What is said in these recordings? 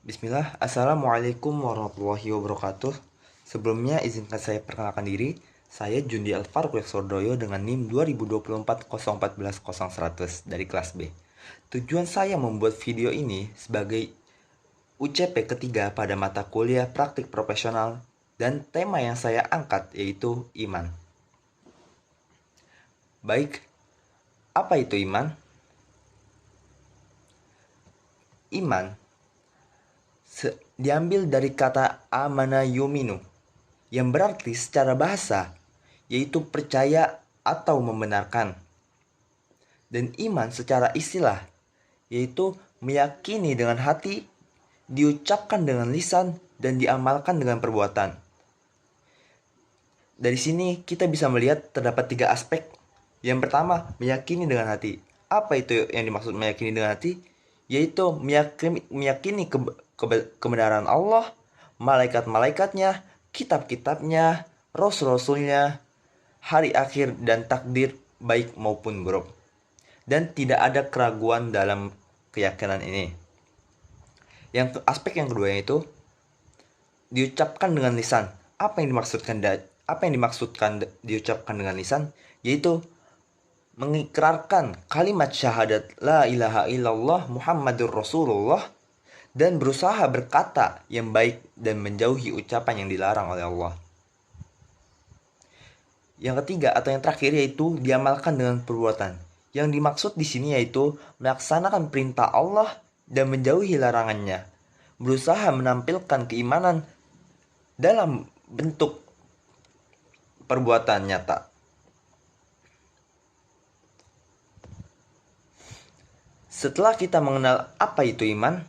Bismillah, Assalamualaikum warahmatullahi wabarakatuh. Sebelumnya izinkan saya perkenalkan diri. Saya Jundi Alfaruq Yaksodoyo dengan NIM 2024 dari kelas B. Tujuan saya membuat video ini sebagai UCP ketiga pada mata kuliah praktik profesional dan tema yang saya angkat yaitu iman. Baik, apa itu iman? Iman diambil dari kata amana yuminu yang berarti secara bahasa yaitu percaya atau membenarkan. Dan iman secara istilah yaitu meyakini dengan hati, diucapkan dengan lisan, dan diamalkan dengan perbuatan. Dari sini kita bisa melihat terdapat tiga aspek. Yang pertama, meyakini dengan hati. Apa itu yang dimaksud meyakini dengan hati? Yaitu meyakini kebenaran Allah, malaikat-malaikatnya, kitab-kitabnya, rasul-rasulnya, hari akhir dan takdir baik maupun buruk. Dan tidak ada keraguan dalam keyakinan ini. Yang aspek yang kedua yaitu diucapkan dengan lisan. Apa yang dimaksudkan diucapkan dengan lisan? Yaitu mengikrarkan kalimat syahadat la ilaha illallah Muhammadur Rasulullah dan berusaha berkata yang baik dan menjauhi ucapan yang dilarang oleh Allah. Yang ketiga atau yang terakhir yaitu diamalkan dengan perbuatan. Yang dimaksud di sini yaitu melaksanakan perintah Allah dan menjauhi larangannya. Berusaha menampilkan keimanan dalam bentuk perbuatan nyata. Setelah kita mengenal apa itu iman,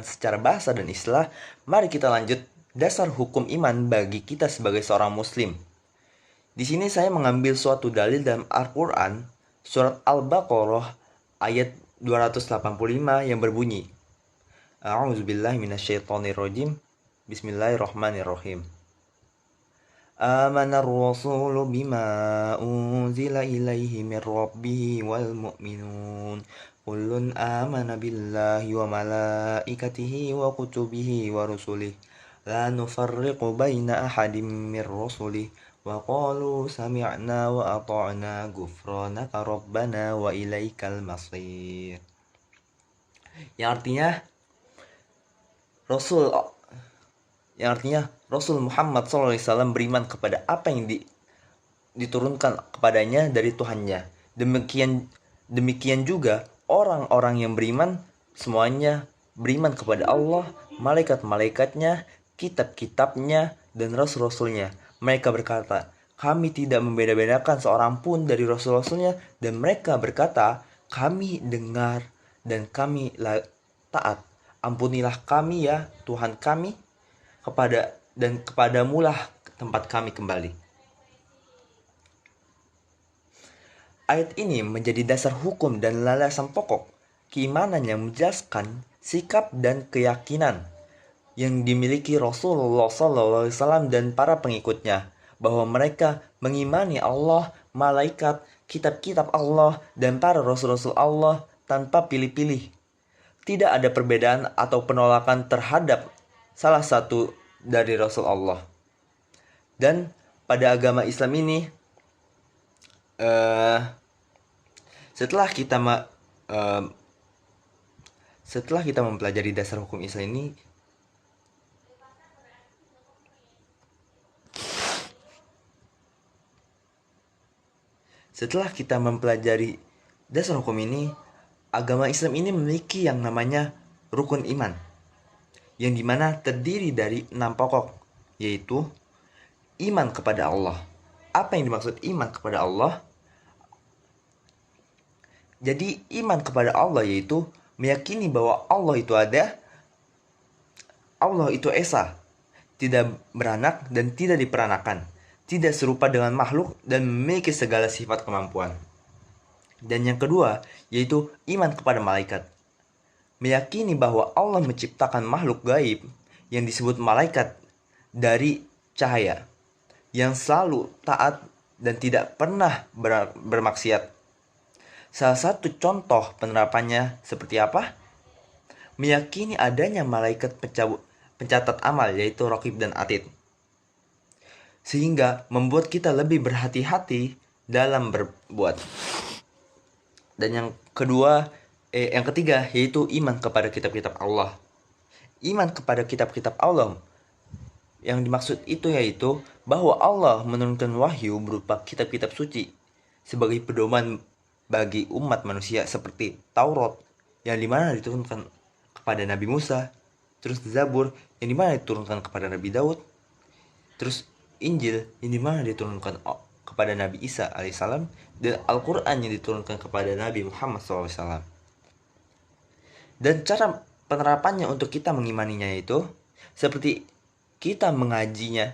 secara bahasa dan istilah, mari kita lanjut dasar hukum iman bagi kita sebagai seorang muslim. Di sini saya mengambil suatu dalil dalam Al-Quran, surat Al-Baqarah ayat 285 yang berbunyi, A'udzubillahi minasyaitonirrajim. Bismillahirrahmanirrahim. Amanar rasulu bima unzila ilaihi min rabbihi wal mu'minun. Kullun amana billahi wa malaikatihi wa kutubihi wa rusulih. La nufarriqu baina ahadim min rusulih. Wa qalu sami'na wa ata'na ghufranaka rabbana wa ilaikal masir. Yang artinya Rasul Muhammad SAW beriman kepada apa yang diturunkan kepadanya dari Tuhannya. Demikian juga orang-orang yang beriman semuanya beriman kepada Allah, malaikat-malaikatnya, kitab-kitabnya, dan rasul-rasulnya. Mereka berkata, kami tidak membeda-bedakan seorang pun dari rasul-rasulnya, dan mereka berkata, kami dengar dan kami taat. Ampunilah kami ya Tuhan kami, kepadamulah tempat kami kembali. Ayat ini menjadi dasar hukum dan landasan pokok keimanan yang menjelaskan sikap dan keyakinan yang dimiliki Rasulullah SAW dan para pengikutnya, bahwa mereka mengimani Allah, malaikat, kitab-kitab Allah, dan para rasul-rasul Allah tanpa pilih-pilih. Tidak ada perbedaan atau penolakan terhadap salah satu dari Rasul Allah. Dan pada agama Islam ini, setelah kita mempelajari dasar hukum Islam ini, agama Islam ini memiliki yang namanya rukun iman, yang dimana terdiri dari 6 pokok, yaitu iman kepada Allah. Apa yang dimaksud iman kepada Allah? Jadi iman kepada Allah yaitu meyakini bahwa Allah itu ada, Allah itu esa, tidak beranak dan tidak diperanakan, tidak serupa dengan makhluk dan memiliki segala sifat kemampuan. Dan yang kedua yaitu iman kepada malaikat. Meyakini bahwa Allah menciptakan makhluk gaib yang disebut malaikat dari cahaya, yang selalu taat dan tidak pernah bermaksiat. Salah satu contoh penerapannya seperti apa? Meyakini adanya malaikat pencatat amal, yaitu Raqib dan Atid, sehingga membuat kita lebih berhati-hati dalam berbuat. Dan yang ketiga yaitu iman kepada kitab-kitab Allah. Iman kepada kitab-kitab Allah yang dimaksud itu yaitu bahwa Allah menurunkan wahyu berupa kitab-kitab suci sebagai pedoman bagi umat manusia, seperti Taurat yang dimana diturunkan kepada Nabi Musa, terus Zabur yang dimana diturunkan kepada Nabi Daud, terus Injil yang dimana diturunkan kepada Nabi Isa alaihissalam, dan Al-Quran yang diturunkan kepada Nabi Muhammad SAW. Dan cara penerapannya untuk kita mengimaninya itu seperti kita mengaji,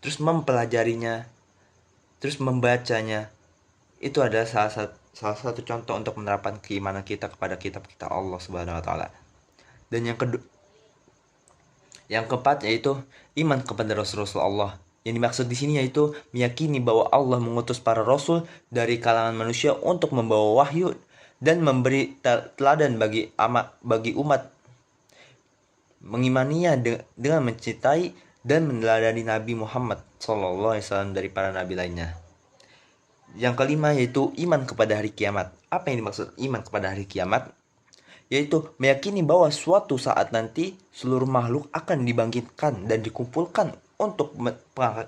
terus mempelajarinya, terus membacanya. Itu adalah salah satu contoh untuk menerapkan keimanan kita kepada kitab-kitab Allah Subhanahu wa taala. Dan yang keempat yaitu iman kepada Rasul-Rasul Allah. Yang dimaksud di sini yaitu meyakini bahwa Allah mengutus para rasul dari kalangan manusia untuk membawa wahyu dan memberi teladan bagi umat. Mengimaninya dengan mencintai dan meneladani Nabi Muhammad SAW dari para nabi lainnya. Yang kelima yaitu iman kepada hari kiamat. Apa yang dimaksud iman kepada hari kiamat? Yaitu meyakini bahwa suatu saat nanti seluruh makhluk akan dibangkitkan dan dikumpulkan untuk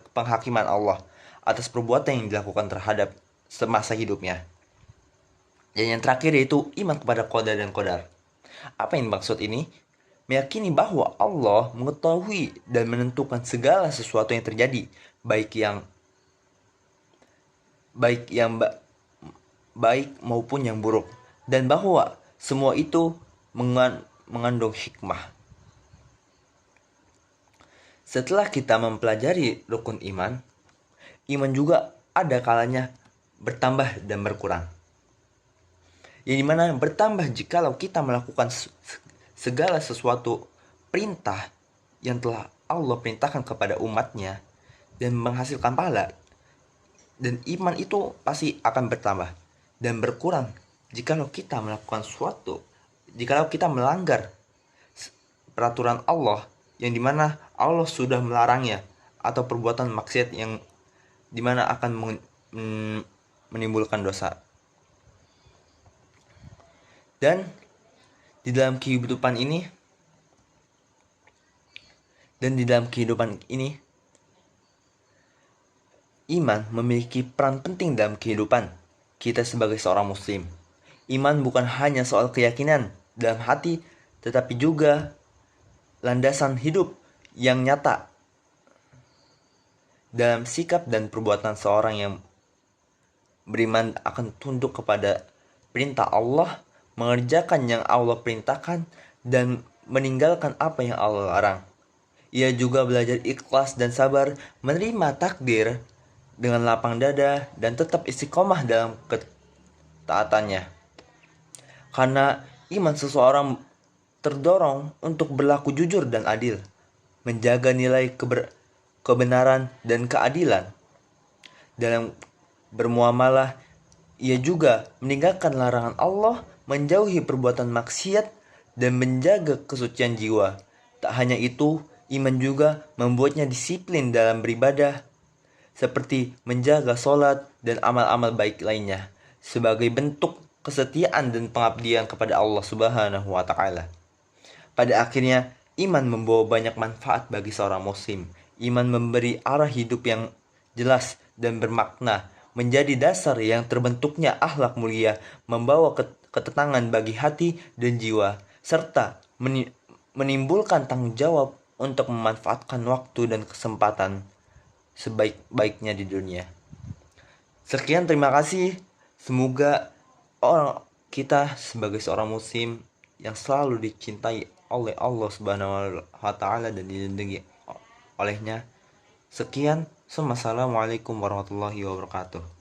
penghakiman Allah atas perbuatan yang dilakukan terhadap semasa hidupnya. Dan yang terakhir yaitu iman kepada qada dan qadar. Apa yang dimaksud ini? Meyakini bahwa Allah mengetahui dan menentukan segala sesuatu yang terjadi, baik maupun yang buruk, dan bahwa semua itu mengandung hikmah. Setelah kita mempelajari rukun iman juga ada kalanya bertambah dan berkurang. Yang dimana bertambah jikalau kita melakukan segala sesuatu perintah yang telah Allah perintahkan kepada umatnya dan menghasilkan pahala. Dan iman itu pasti akan bertambah. Dan berkurang jikalau kita melanggar peraturan Allah yang dimana Allah sudah melarangnya, atau perbuatan maksiat yang dimana akan menimbulkan dosa. Dan di dalam kehidupan ini iman memiliki peran penting dalam kehidupan kita sebagai seorang muslim. Iman bukan hanya soal keyakinan dalam hati, tetapi juga landasan hidup yang nyata dalam sikap dan perbuatan seorang yang beriman akan tunduk kepada perintah Allah, mengerjakan yang Allah perintahkan, dan meninggalkan apa yang Allah larang. Ia juga belajar ikhlas dan sabar, menerima takdir dengan lapang dada, dan tetap istiqomah dalam ketaatannya. Karena iman seseorang terdorong untuk berlaku jujur dan adil, menjaga nilai kebenaran dan keadilan dalam bermuamalah. Ia juga meninggalkan larangan Allah, menjauhi perbuatan maksiat, dan menjaga kesucian jiwa. Tak hanya itu, iman juga membuatnya disiplin dalam beribadah, seperti menjaga sholat dan amal-amal baik lainnya, sebagai bentuk kesetiaan dan pengabdian kepada Allah Subhanahu wa Ta'ala. Pada akhirnya, iman membawa banyak manfaat bagi seorang muslim. Iman memberi arah hidup yang jelas dan bermakna, menjadi dasar yang terbentuknya akhlak mulia, membawa ketenangan bagi hati dan jiwa, serta menimbulkan tanggung jawab untuk memanfaatkan waktu dan kesempatan sebaik-baiknya di dunia. Sekian, terima kasih. Semoga kita sebagai seorang muslim yang selalu dicintai oleh Allah Subhanahu wa Ta'ala dan dilindungi olehnya. Sekian, assalamualaikum warahmatullahi wabarakatuh.